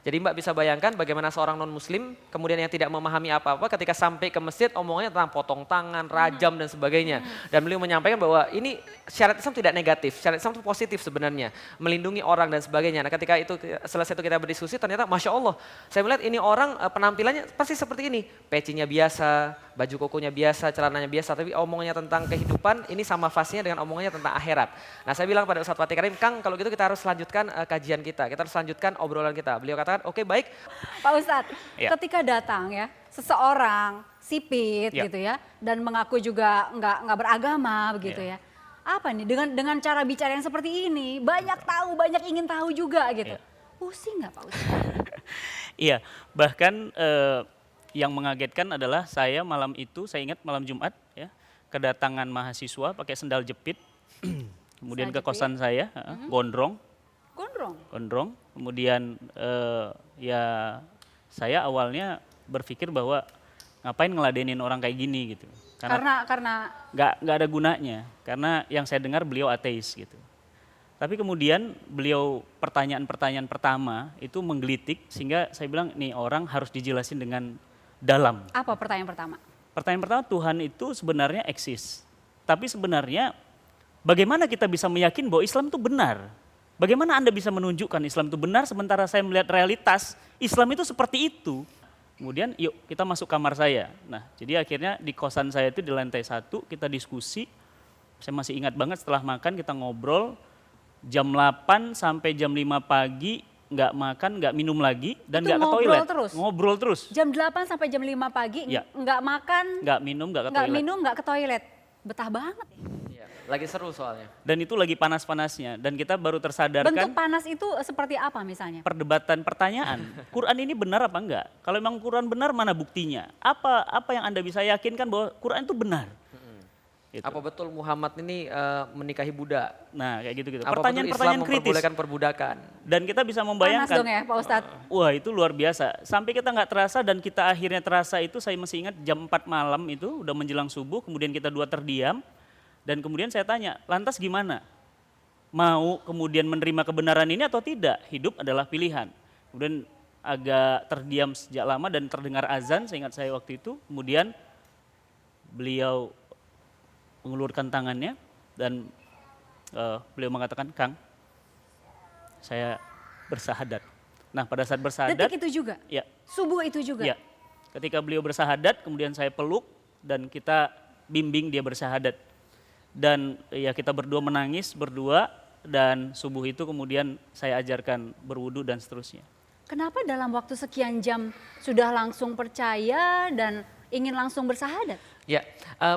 Jadi Mbak bisa bayangkan bagaimana seorang non-muslim kemudian yang tidak memahami apa-apa ketika sampai ke masjid omongannya tentang potong tangan, rajam dan sebagainya. Dan beliau menyampaikan bahwa ini syariat Islam tidak negatif, syariat Islam itu positif sebenarnya, melindungi orang dan sebagainya. Nah ketika itu selesai itu kita berdiskusi ternyata Masya Allah, saya melihat ini orang penampilannya pasti seperti ini, pecinya biasa, baju kokonya biasa, celananya biasa, tapi omongannya tentang kehidupan ini sama fasenya dengan omongannya tentang akhirat. Nah saya bilang pada Ustadz Fatih Karim, Kang kalau gitu kita harus lanjutkan kajian kita harus lanjutkan obrolan kita. Beliau katakan, oke baik. Pak Ustadz, Ya. ketika datang ya seseorang sipit Ya. gitu ya dan mengaku juga nggak beragama begitu ya. Apa nih dengan cara bicara yang seperti ini banyak tahu, banyak ingin tahu juga gitu. Ya. Pusing nggak Pak Ustadz? Iya, bahkan yang mengagetkan adalah saya malam itu, saya ingat malam Jumat ya, kedatangan mahasiswa pakai sendal jepit, kemudian Sendal ke kosan saya, gondrong, Gondrong. kemudian ya saya awalnya berpikir bahwa ngapain ngeladenin orang kayak gini gitu, Karena nggak ada gunanya, karena yang saya dengar beliau ateis gitu. Tapi kemudian beliau pertanyaan-pertanyaan pertama itu menggelitik sehingga saya bilang nih orang harus dijelasin dengan dalam. apa pertanyaan pertama? Pertanyaan pertama, Tuhan itu sebenarnya eksis. Tapi sebenarnya bagaimana kita bisa meyakin bahwa Islam itu benar? Bagaimana Anda bisa menunjukkan Islam itu benar sementara saya melihat realitas Islam itu seperti itu? Kemudian yuk kita masuk kamar saya. Nah jadi akhirnya di kosan saya itu di lantai 1 kita diskusi. Saya masih ingat banget setelah makan kita ngobrol. Jam 8 sampai jam 5 pagi nggak makan, nggak minum lagi dan Itu nggak ke ngobrol toilet. terus? Ngobrol terus. Jam 8 sampai jam 5 pagi Ya. nggak makan, Nggak minum, nggak ke nggak toilet. minum, nggak ke toilet. Betah banget. Iya, lagi seru soalnya. Dan itu lagi panas-panasnya dan kita baru tersadarkan Bentuk panas itu seperti apa misalnya? perdebatan pertanyaan. Quran ini benar apa enggak? Kalau memang Quran benar mana buktinya? Apa yang Anda bisa yakinkan bahwa Quran itu benar? Gitu. Apa betul Muhammad ini menikahi budak? Nah kayak gitu-gitu. Apa betul Islam Pertanyaan-pertanyaan kritis. memperbolehkan perbudakan? Dan kita bisa Panas membayangkan. dong ya Pak Ustadz. Wah itu luar biasa. Sampai kita nggak terasa dan kita akhirnya terasa itu saya masih ingat jam 4 malam itu udah menjelang subuh. Kemudian kita dua terdiam. Dan kemudian saya tanya, lantas gimana? Mau kemudian menerima kebenaran ini atau tidak? Hidup adalah pilihan. Kemudian agak terdiam sejak lama dan terdengar azan, saya ingat saya waktu itu. Kemudian beliau mengulurkan tangannya dan beliau mengatakan, Kang, saya bersahadat. Nah pada saat bersahadat, Detik itu juga? ya, Subuh itu juga? ya, ketika beliau bersahadat, kemudian saya peluk dan kita bimbing dia bersahadat. Dan ya kita berdua menangis berdua dan subuh itu kemudian saya ajarkan berwudu dan seterusnya. Kenapa dalam waktu sekian jam sudah langsung percaya dan ingin langsung bersahadat? Ya,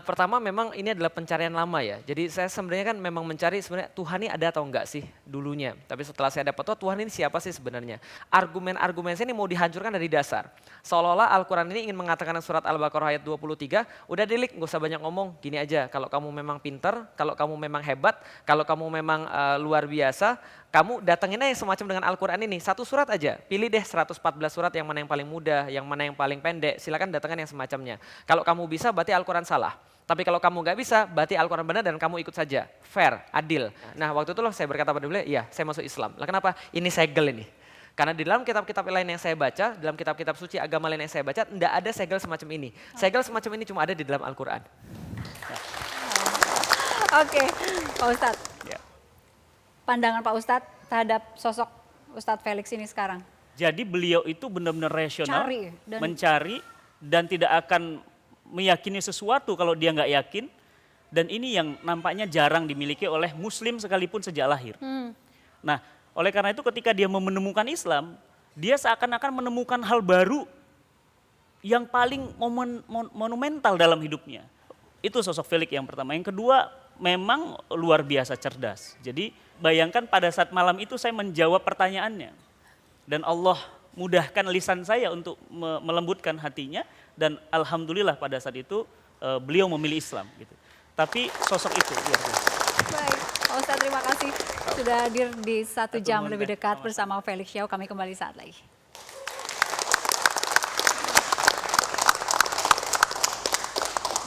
pertama memang ini adalah pencarian lama ya. Jadi saya sebenarnya kan memang mencari sebenarnya Tuhan ini ada atau enggak sih dulunya. Tapi setelah saya dapat, oh Tuhan ini siapa sih sebenarnya. Argumen-argumen saya ini mau dihancurkan dari dasar. Seolah-olah Al-Quran ini ingin mengatakan surat Al-Baqarah ayat 23, udah delik nggak usah banyak ngomong, gini aja. Kalau kamu memang pinter, kalau kamu memang hebat, kalau kamu memang luar biasa, kamu datengin aja semacam dengan Al-Quran ini. Satu surat aja, pilih deh 114 surat yang mana yang paling mudah, yang mana yang paling pendek, silakan datangkan yang semacamnya. Kalau kamu bisa berarti Al-Quran salah. Tapi kalau kamu nggak bisa, berarti Al-Quran benar dan kamu ikut saja. Fair, adil. Nah waktu itu loh saya berkata pada beliau, iya saya masuk Islam. Lah kenapa? Ini segel ini. Karena di dalam kitab-kitab lain yang saya baca, dalam kitab-kitab suci agama lain yang saya baca, tidak ada segel semacam ini. Segel semacam ini cuma ada di dalam Al-Quran. Oke, Pak Ustadz. Ya. Pandangan Pak Ustadz terhadap sosok Ustadz Felix ini sekarang? Jadi beliau itu benar-benar rasional, Cari dan- mencari dan tidak akan meyakini sesuatu kalau dia nggak yakin. Dan ini yang nampaknya jarang dimiliki oleh muslim sekalipun sejak lahir. Nah oleh karena itu ketika dia menemukan Islam, dia seakan-akan menemukan hal baru yang paling monumental dalam hidupnya. Itu sosok Felix yang pertama. Yang kedua memang luar biasa cerdas. Jadi bayangkan pada saat malam itu saya menjawab pertanyaannya. Dan Allah mudahkan lisan saya untuk melembutkan hatinya. Dan alhamdulillah pada saat itu beliau memilih Islam. Gitu. Tapi sosok itu luar biasa. Baik, Pak Ustadz terima kasih sudah hadir di 1 jam nuwun, lebih Teh. dekat Sama-sama. bersama Felix Xiao. Kami kembali saat lagi.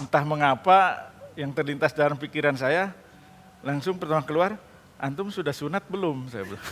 Entah mengapa yang terlintas dalam pikiran saya, langsung pertama keluar, antum sudah sunat belum? Saya bilang.